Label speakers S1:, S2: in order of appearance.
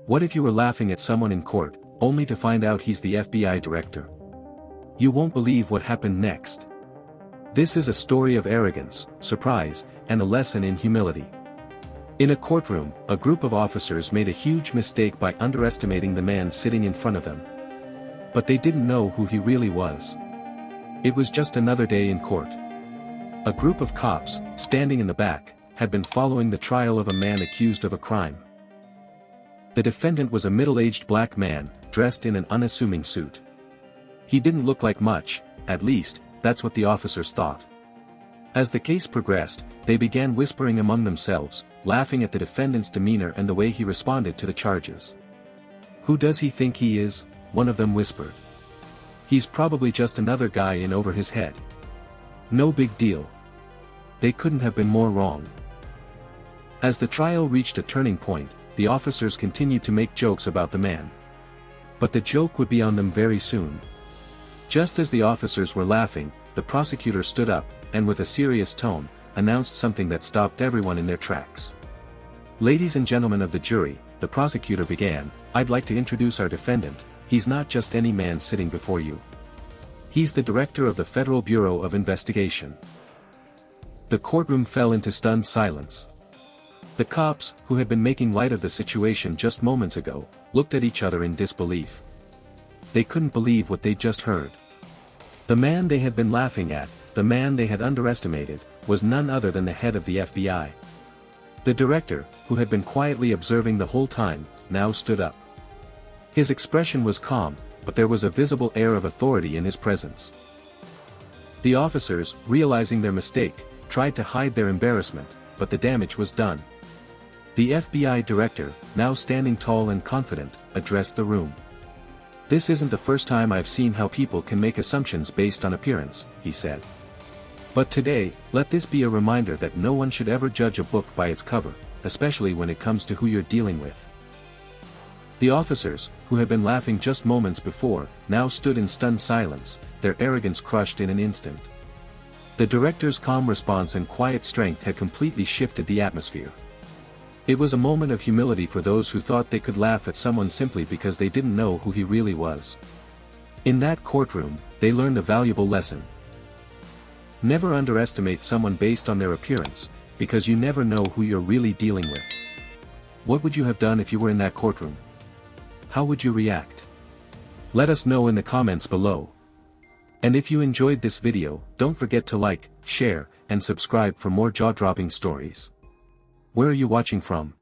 S1: What if you were laughing at someone in court, only to find out he's the FBI director? You won't believe what happened next. This is a story of arrogance, surprise, and a lesson in humility. In a courtroom, a group of officers made a huge mistake by underestimating the man sitting in front of them. But they didn't know who he really was. It was just another day in court. A group of cops, standing in the back, had been following the trial of a man accused of a crime. The defendant was a middle-aged black man, dressed in an unassuming suit. He didn't look like much, at least, that's what the officers thought. As the case progressed, they began whispering among themselves, laughing at the defendant's demeanor and the way he responded to the charges. "Who does he think he is?" one of them whispered. "He's probably just another guy in over his head. No big deal." They couldn't have been more wrong. As the trial reached a turning point, the officers continued to make jokes about the man. But the joke would be on them very soon. Just as the officers were laughing, the prosecutor stood up, and with a serious tone, announced something that stopped everyone in their tracks. "Ladies and gentlemen of the jury," the prosecutor began, "I'd like to introduce our defendant. He's not just any man sitting before you. He's the director of the Federal Bureau of Investigation." The courtroom fell into stunned silence. The cops, who had been making light of the situation just moments ago, looked at each other in disbelief. They couldn't believe what they'd just heard. The man they had been laughing at, the man they had underestimated, was none other than the head of the FBI. The director, who had been quietly observing the whole time, now stood up. His expression was calm, but there was a visible air of authority in his presence. The officers, realizing their mistake, tried to hide their embarrassment, but the damage was done. The FBI director, now standing tall and confident, addressed the room. "This isn't the first time I've seen how people can make assumptions based on appearance," he said. "But today, let this be a reminder that no one should ever judge a book by its cover, especially when it comes to who you're dealing with." The officers, who had been laughing just moments before, now stood in stunned silence, their arrogance crushed in an instant. The director's calm response and quiet strength had completely shifted the atmosphere. It was a moment of humility for those who thought they could laugh at someone simply because they didn't know who he really was. In that courtroom, they learned a valuable lesson. Never underestimate someone based on their appearance, because you never know who you're really dealing with. What would you have done if you were in that courtroom? How would you react? Let us know in the comments below. And if you enjoyed this video, don't forget to like, share, and subscribe for more jaw-dropping stories. Where are you watching from?